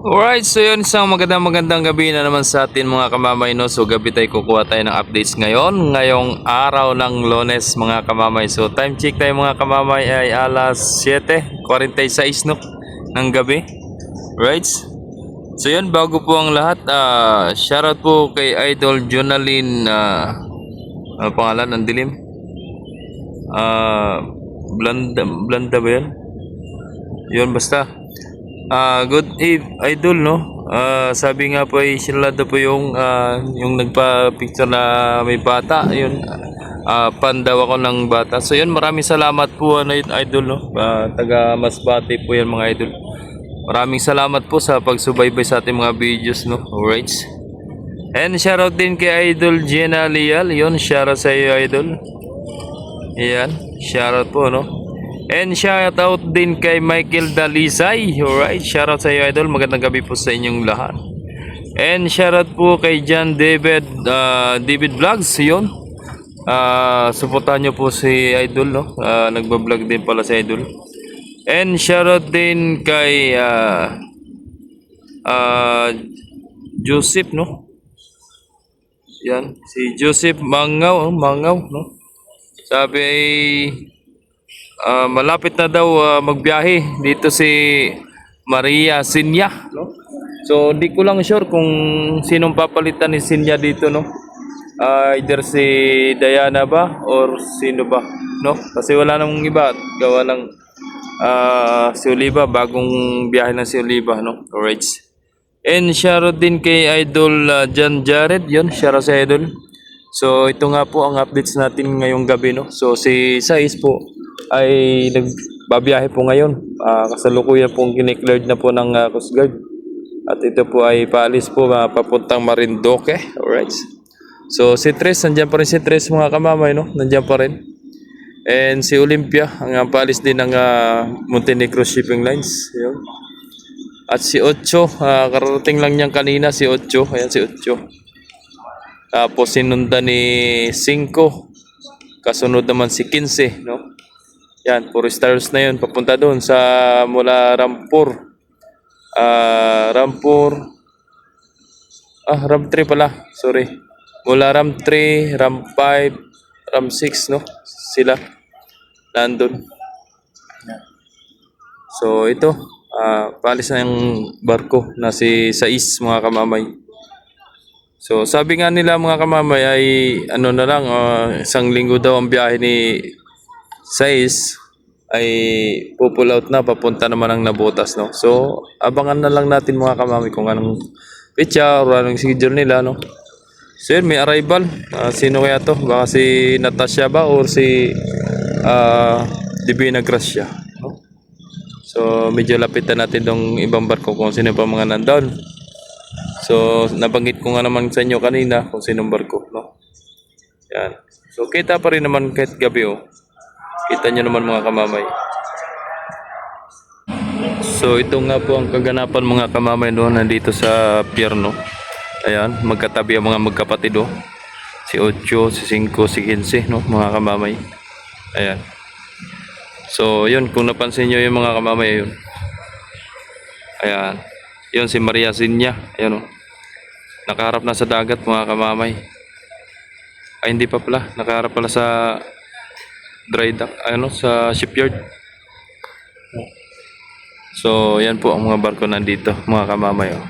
Alright, so yun, isang magandang gabi na naman sa atin mga kamamay, no? So gabi tayo kukuha tayo ng updates ngayong araw ng Lunes mga kamamay. So time check tayo mga kamamay ay alas 7:46 no ng gabi. Right? So yun, bago po ang lahat, shoutout po kay Idol Jonalyn, ano pangalan, ang dilim? Blanda ba yan? Yun basta. Good eve, idol, no? Sabi nga po ay sinulado po yung nagpa-picture na may bata, yun. Pan daw ako ng bata. So yun, maraming salamat po, idol, no? Taga Masbate po yan mga idol. Maraming salamat po sa pagsubaybay sa ating mga videos, no? Alright. And shoutout din kay Idol Jenna Lial. Yun, shoutout sa iyo, idol. Ayan, shoutout po, no? And shoutout din kay Michael Dalisay. Alright, shoutout sa iyo, idol. Magandang gabi po sa inyong lahat. And shoutout po kay John David Vlogs. Yun, supportan nyo po si idol, no? Nagbablog din pala si idol. And shoutout din kay Joseph, no? Yan, si Joseph Mangaw, no? Sabi ay malapit na daw magbiyahe dito si Maria Sinya, no? So di ko lang sure kung sinong papalitan ni Sinya dito, no? Either si Diana ba or sino ba, no? Kasi wala namang iba, gawa ng si Oliva, bagong biyahe ng si Oliva, no? Alright. And shoutout din kay Idol John Jared, yun, shoutout sa idol. So ito nga po ang updates natin ngayong gabi, no? So si Sais po ay nagbabiyahe po ngayon. Kasalukuyan pong kinikleared na po ng Coast Guard. At ito po ay paalis po papuntang Marinduque. Alright. So si Tres, nandiyan pa rin si Tres mga kamamay, no? Nandiyan pa rin. And si Olympia, ang paalis din ng Montenegro Shipping Lines. Yun. At si Ocho, karating lang niyang kanina si Ocho. Ayan si Ocho. Tapos sinundan ni 5. Kasunod naman si 15, no? Yan, puro stars na yun. Papunta doon sa mula Rampur. Ram 3 pala. Sorry. Mula Ram 3, Ram 5, Ram 6, no? Sila. Nandun. So, ito. Paalis na yung barko na si Sais, mga kamamay. So, sabi nga nila mga kamamay ay ano na lang, isang linggo daw ang biyahe ni Sais ay pull out na, papunta naman ang Nabotas, no? So, abangan na lang natin mga kamami kung anong pitcha o anong schedule nila, no? So, yun, may arrival. Sino kaya to? Baka si Natasha ba or si Divina Gracia, no? So, medyo lapitan natin tong ibang barko kung sino pa mga nandoon. So, nabanggit ko nga naman sa inyo kanina kung sinong barko, no? Yan. So, kita pa rin naman kahit gabi, oh. Kita nyo naman mga kamamay. So ito nga po ang kaganapan mga kamamay, no, nandito sa pier, no. Ayan, magkatabi ang mga magkapatid, oh. Si 8, si 5, si 15, no, mga kamamay. Ayan. So yun, kung napansin nyo yung mga kamamay, yun. Ayan. Yun si Maria Sinya. Ayan, oh. Nakaharap na sa dagat mga kamamay. Ay hindi pa pala, nakaharap pala sa dry dock, ano, sa shipyard. So yan po ang mga barko nandito mga kamamay, oh.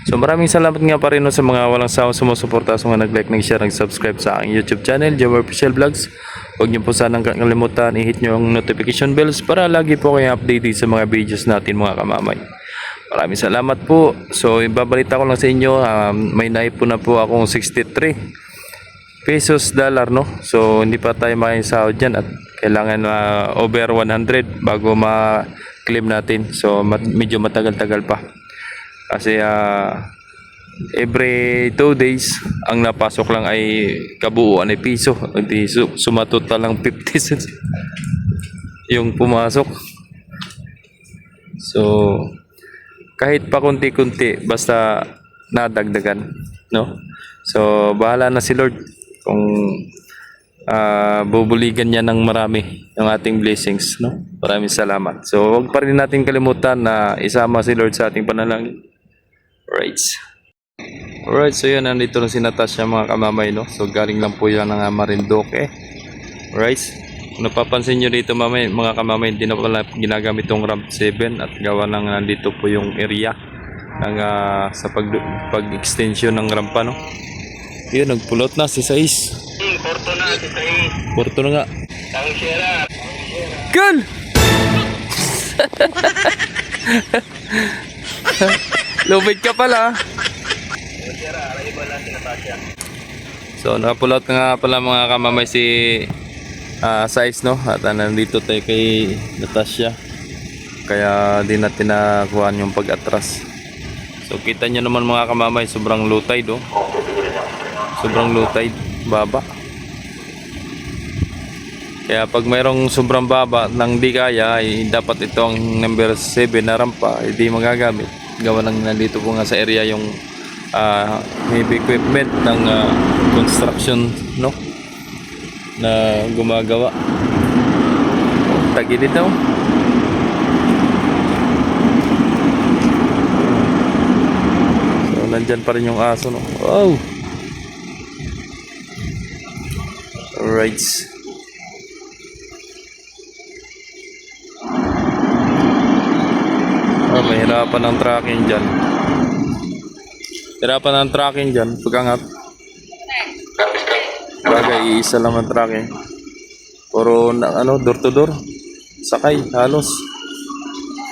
So maraming salamat nga pa rin, no, sa mga walang sawang sumusuporta, sa mga nag-like, nag-share, nag-subscribe sa aking YouTube channel, Jomar Official Vlogs. Huwag niyo po sanang kalimutan i-hit niyo ang notification bells para lagi po kayo updated sa mga videos natin mga kamamay. Maraming salamat po. So ibabalita ko lang sa inyo, may naipon na po akong 63 pesos dollar, no? So hindi pa tayo makisahod dyan at kailangan over 100 bago ma-claim natin. So medyo matagal-tagal pa kasi every 2 days ang napasok lang ay kabuuan ay piso. Hindi sumatotal lang 50 cents yung pumasok. So kahit pa kunti-kunti basta nadagdagan, no? So bahala na si Lord kung bubuligan niya ng marami ng ating blessings, no? Maraming salamat. So huwag pa rin natin kalimutan na isama si Lord sa ating panalangin. Right. Alright, so yun, nandito na si Natasha mga kamamay, no? So galing lang po yan ng Marinduque. Right. Kung napapansin nyo dito mga kamamay, hindi na pala ginagamit tong ramp 7 at gawa lang nandito po yung area ng, sa pag-extension ng rampa, no? Yun, nagpulot na si Sais. Porto na, si Sais. Porto na nga. Ang Sierra. Girl! Lubid ka pala. Sierra, arrival na si Natasha. So nakapulot nga pala mga kamamay si Sais, no? At nandito tayo kay Natasha. Kaya di natin nakuhaan yung pag-atras. So kita nyo naman mga kamamay, sobrang low tide, oh. Sobrang low tide, baba. Kaya pag mayroong sobrang baba nang di kaya, dapat ito ang number 7 na rampa, hindi magagamit. Gawa ng nandito po nga sa area yung heavy equipment ng construction, no? Na gumagawa. Tagilid daw. So nandyan pa rin yung aso, no? Wow! Alright. Mahirapan ang tracking dyan. Hirapan ang tracking dyan. Pagkangat. Bagay, isa lang ang tracking. Puro door to door. Sakay, halos.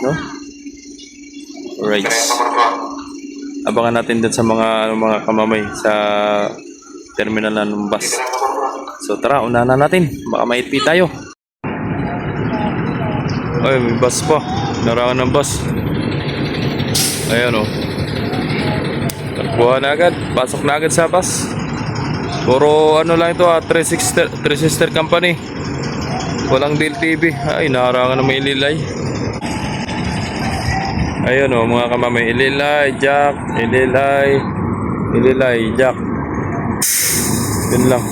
No? Alright. Abangan natin din sa mga kamamay sa terminal ng bus. So tara, unahan na natin. Baka maitpi tayo. Ay, may bus pa. Narangan ng bus. Ayan, oh. Nagbuha na agad. Pasok na agad sa bus. Puro lang ito, 3 sister company. Walang DLTV. Ay, naharangan na may ililay. Ayun, oh, mga kamamay. Ililay, jack. Ililay, jack. Yun lang.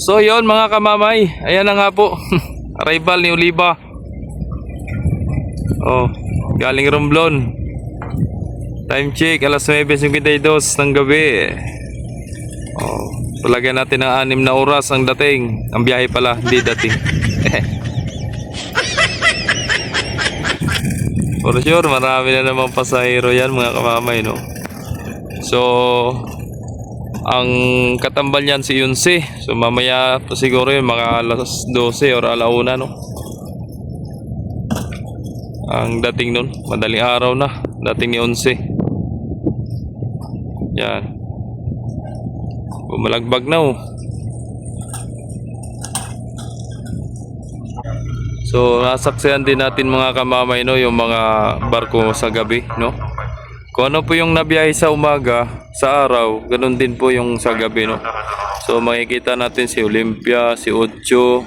So yon mga kamamay, ayan na nga po. Arrival ni Oliva. Oh, galing Romblon. Time check, alas 9:52 ng gabi. Oh, palagyan natin ng 6 na oras ang dating. Ang biyahe pala, hindi dating. For sure, marami na namang pasahero yan mga kamamay, no? So ang katambal niyan si Yunse. So mamaya to siguro yun mga alas 12 or alauna, no? Ang dating nun, madaling araw na dating ni Yunse. Yan, bumalagbag na, oh. So nasaksihan din natin mga kamamay, no, yung mga barko sa gabi, no? Kung ano po yung nabiyahe sa umaga, sa araw, ganun din po yung sa gabi, no? So makikita natin si Olympia, si Ocho,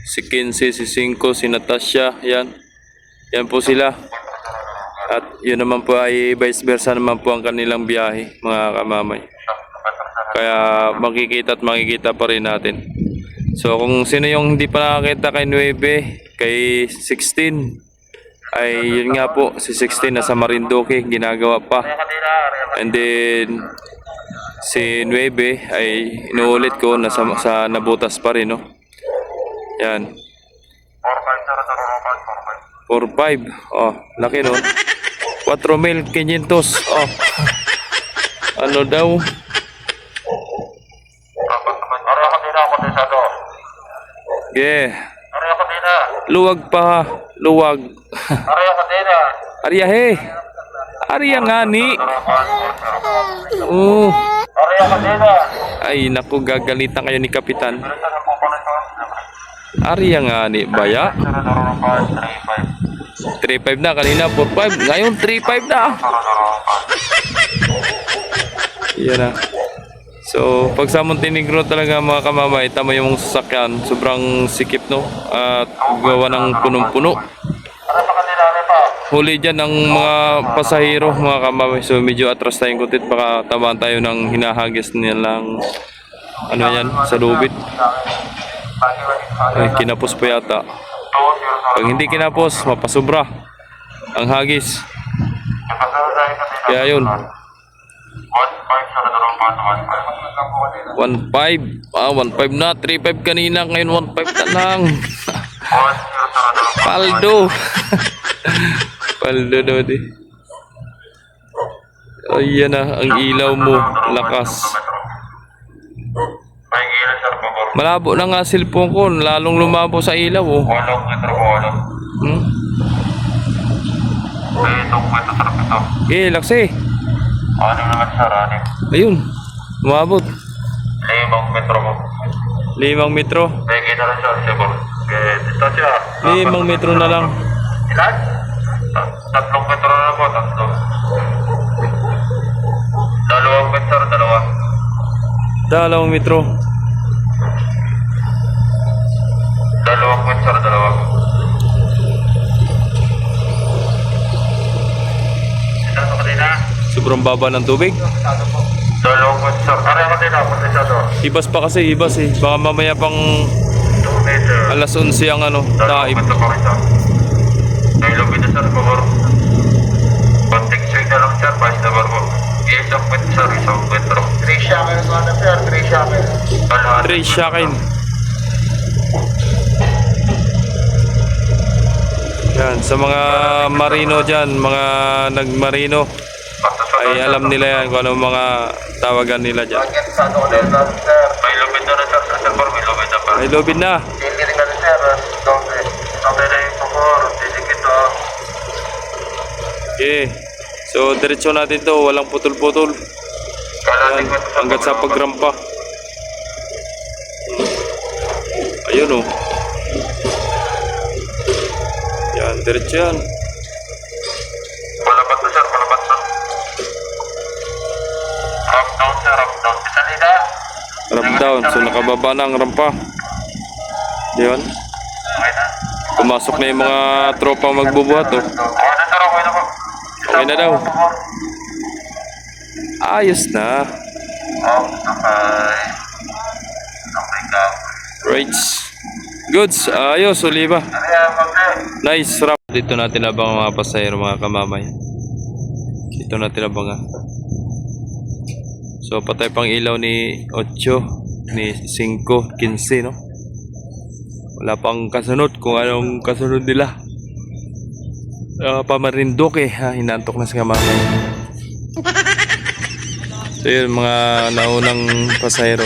si 15, si 5, si Natasha, yan. Yan po sila. At yun naman po ay vice versa naman po ang kanilang biyahe, mga kamamay. Kaya makikita at makikita pa rin natin. So kung sino yung hindi pa nakakita kay 9, kay 16, ay yun nga po, si 16 nasa Marinduque, ginagawa pa. And then si 9 ay inuulit ko sa nabutas pa rin, no? Yan. 4.5. Oh, laki, no? 4,500. Oh. Ano daw? Yeah. Luwag pa, luwag. Arya he. Arya nga ni. Oh. Ay naku, gagalitan kayo ni Kapitan. Arya nga ni baya. 3.5 na kanina, 4.5. Ngayon 3.5 na. Yan na. So, pag sa Montenegro talaga mga kamamay, tama yung sasakyan, sobrang sikip, no? At gawa ng punong-puno. huli dyan ng mga pasahero, mga kamamay. So medyo atras tayong kutit, baka tamaan tayo ng hinahagis nilang ano yan, sa lubid. Ay, kinapos pa yata. Pag hindi kinapos, mapasobra ang hagis. Kaya yun. 1.5. 1.5 na. 3.5 kanina. Ngayon 1.5 na lang. Paldo. Paldo daw di. Ayan na. Ang ilaw mo. Lakas. Malabo na nga cellphone ko. Lalong lumabo sa ilaw. Oh. Hmm? Okay, laksi. Ayun. Umabot. 5 metro mo. 5 metro. Pwede na lang siya, Sibor. Dito siya. 5 metro na lang. Ilan? 3 metro na lang po, 3. 2 metro, 2. 2 metro. 2 metro, 2. Ito ka din na. Sobrang baba ng tubig. 2 metro. Ano ka din na? Punta siya to. Ibas pa kasi, ibas eh. Baka mamaya pang 2 metro. alas 11 ang ano, 2 taib. metro pa rin siya. May lubid na sir, Sibor. Konting swing na lang sir, vice na barbo. Isang metro, 1 metro. 3 shackle na sana sir, 3 shackle. 3 shakin. Yan, sa mga marino dyan, mga nagmarino, ay alam nila yan kung ano mga tawagan nila dyan. May lubid na rin sir, sa Sibor, may lubid na pa. Ay, lobid na. Diliring na rin sir, okay na yung Sibor, didikit to. Okay. So, diretso natin to. Walang putol-putol. Yan, hanggat sa pagrampa. Ayun oh. Yan, diretso yan. Palabat na sir, palabat na. Ramp down sir, ramp down. Salida. Ramp down. So, nakababa na ang rampa. Yan. Okay na. Pumasok na yung mga tropa magbubuhat oh. Okay na sir, okay na po. Okay na daw. Ayos na. Okay. Okay ka. Right. Goods. Ayos, Oliva. Ano yan, Magne? Nice wrap. Dito natin abang mga pasahero, mga kamamay. Dito natin abang. So patay pang ilaw ni 8, ni 5, 15 no. Wala pang kasunod kung anong kasunod nila. Pamarindoke ha, hinantok na si kamamay. So yun mga naunang pasahero.